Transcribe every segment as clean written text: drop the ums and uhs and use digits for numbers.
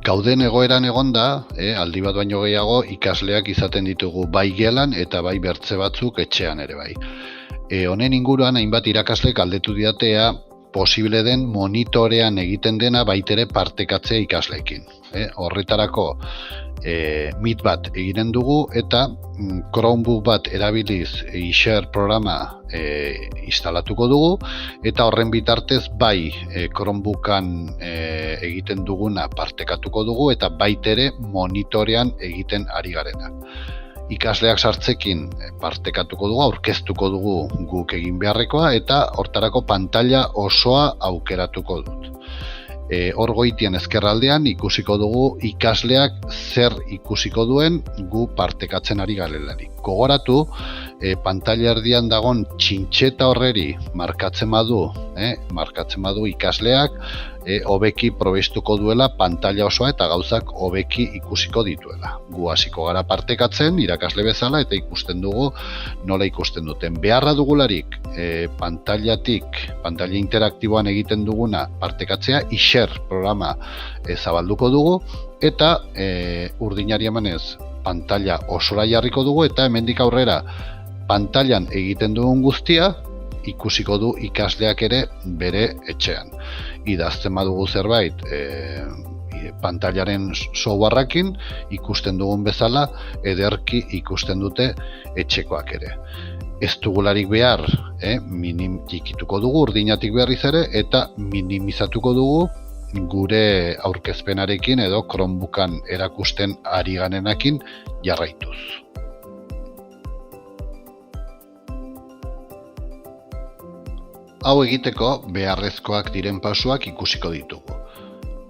Gauden egoeran egonda, aldi bat baino gehiago ikasleak izaten ditugu bai gelan eta bai bertze batzuk etxean ere bai. Honen inguruan hainbat irakaslek galdetu didatea posible den monitorean egiten dena baitere partekatzea ikasleekin. Horretarako Meet bat egiten dugu eta Chromebook bat erabiliz iShare programa instalatuko dugu eta horren bitartez bai Chromebookan egiten duguna partekatuko dugu eta baitere monitorean egiten ari garena. Ikasleak sartzekin partekatuko dugu, aurkeztuko dugu guk egin beharrekoa eta hortarako pantalla osoa aukeratuko dut. Hor goitian ezkerraldean ikusiko dugu ikasleak zer ikusiko duen gu partekatzen ari garelarik. Gogoratu, pantalla erdian dagon txintxeta horreri markatzen badu ikasleak hobeki probestuko duela pantalla osoa eta gauzak hobeki ikusiko dituela. Gu hasiko gara partekatzen irakasle bezala eta ikusten dugu nola ikusten duten. Beharra dugularik pantalla interaktiboan egiten duguna partekatzea iShare programa zabalduko dugu eta urdinari emanez pantalla osora jarriko dugu eta hemendik aurrera pantallan egiten dugun guztia ikusiko du ikasleak ere bere etxean. Idazten badugu zerbait pantallaren softwareakin ikusten dugun bezala ederki ikusten dute etxekoak ere. Ez dugularik behar, txikituko dugu urdinatik berriz ere eta minimizatuko dugu gure aurkezpenarekin edo Chromebookan erakusten ari garenakin jarraituz. Hau egiteko beharrezkoak diren pausuak ikusiko ditugu.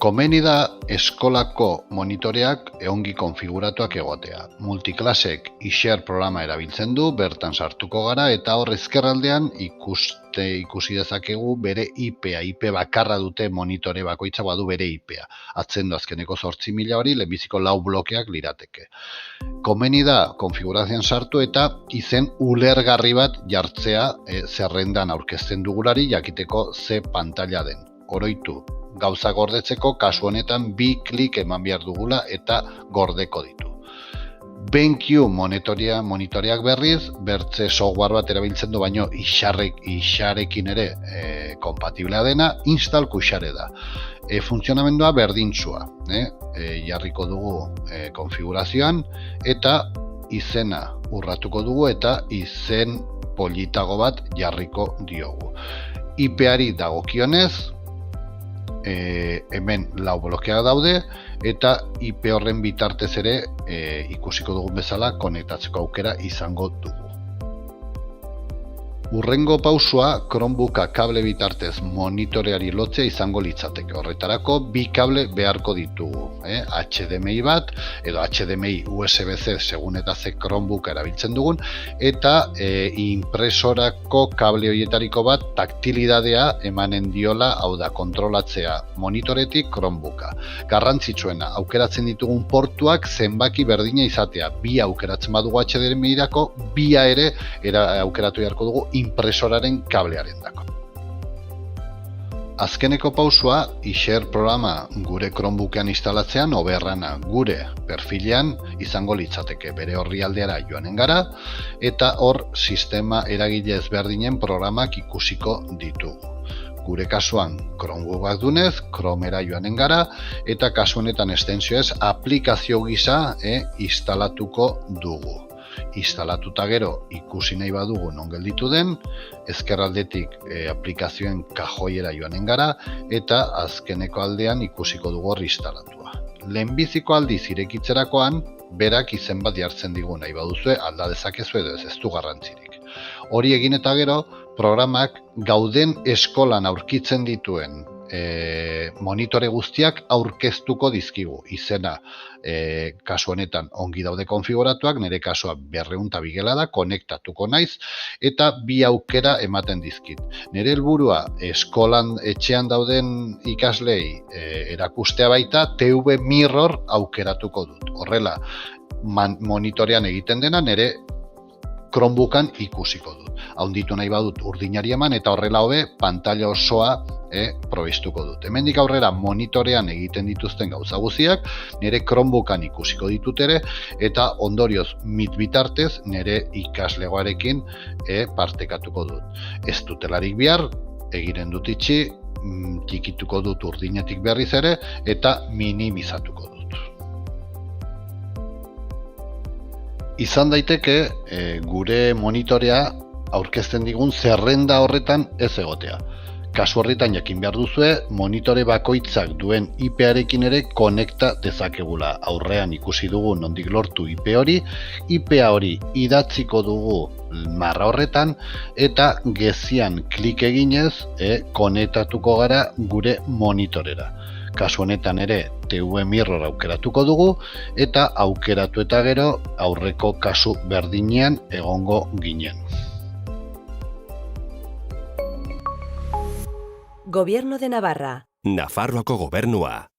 Komeni da eskolako monitoreak ongi konfiguratuak egotea. Multiklasek iShare programa erabiltzen du, bertan sartuko gara eta hor ezkerraldean ikusi dezakegu bere IP-a. IP bakarra dute monitore bakoitza badu bere IP-a. Atzendo azkeneko 8.000 hori lehenbiziko 4 blokeak lirateke. Komeni da konfigurazioan sartu eta izen ulergarri bat jartzea zerrendan aurkezten dugulari jakiteko ze pantalla den. Oroitu, gauza gordetzeko kasu honetan 2 klik eman behar dugula eta gordeko ditu. BenQ monitoreak berriz, bertze software bat erabiltzen du baino iSharekin ere kompatiblea dena, install iShare da. Funtzionamendua berdintsua, jarriko dugu konfigurazioan eta izena urratuko dugu eta izen politago bat jarriko diogu. IP-ari dagokionez, hemen 4 blokeak daude eta IP horren bitartez ere ikusiko dugun bezala konektatzeko aukera izango dugu. Urrengo pausua Chromebooka kable bitartez monitoreari lotzea izango litzateke. Horretarako 2 kable beharko ditugu, HDMI bat edo HDMI USB-C segun eta ze Chromebook erabiltzen dugun eta impresorako kable horietariko bat taktilidadea emanen diola, hau da kontrolatzea monitoretik Chromebooka. Garrantzitsuena, aukeratzen ditugun portuak zenbaki berdina izatea. 2 aukeratzen badugu HDMI-rako, 2 ere aukeratu beharko dugu impresoraren kablearen dako. Azkeneko pausua, iShare programa gure Chromebookean instalatzean oberrana gure perfilean izango litzateke. Bere orrialdeara joanen gara eta hor sistema eragile ezberdinen programak ikusiko ditugu. Gure kasuan Chromebook dunez, Chromera joanen gara eta kasu honetan estentzioez aplikazio gisa instalatuko dugu. Instalatuta gero ikusi nahi badugu non gelditu den, ezkerraldetik aplikazioen kajoiera joanen gara eta azkeneko aldean ikusiko dugu hor instalatua. Lehenbiziko aldiz irekitzerakoan, berak izen bat jartzen digu nahi baduzue, alda dezakezu edo ez du garrantzirik. Hori egin eta gero, programak gauden eskolan aurkitzen dituen monitore guztiak aurkeztuko dizkigu. Izena, kasu honetan ongi daude konfiguratuak, nire kasua 202 da, konektatuko naiz, eta 2 aukera ematen dizkit. Nire helburua eskolan etxean dauden ikaslei erakustea baita, TV Mirror aukeratuko dut. Horrela, monitorean egiten dena nire Chromebookan ikusiko dut. Haunditu nahi badut urdinari eman eta horrela hobe pantalla osoa probestuko dut. Hemendik aurrera monitorean egiten dituzten gauza guztiak nire Chromebookan ikusiko ditut ere eta ondorioz Meet bitartez nire ikaslegoarekin partekatuko dut. Ez dutelarik behar, egiren dut itxi, txikituko dut urdinetik berriz ere eta minimizatuko dut. Izan daiteke gure monitorea aurkezten digun zerrenda horretan ez egotea. Kasu horretan jakin behar duzue, monitore bakoitzak duen IP-arekin ere konekta dezakegula. Aurrean ikusi dugu nondik lortu IP hori, IP-a hori idatziko dugu marra horretan, eta gezian klik eginez konektatuko gara gure monitorera. Kasu honetan ere TV Mirror aukeratuko dugu, eta aukeratu eta gero aurreko kasu berdinean egongo ginen. Gobierno de Navarra. Nafarroako gobernua.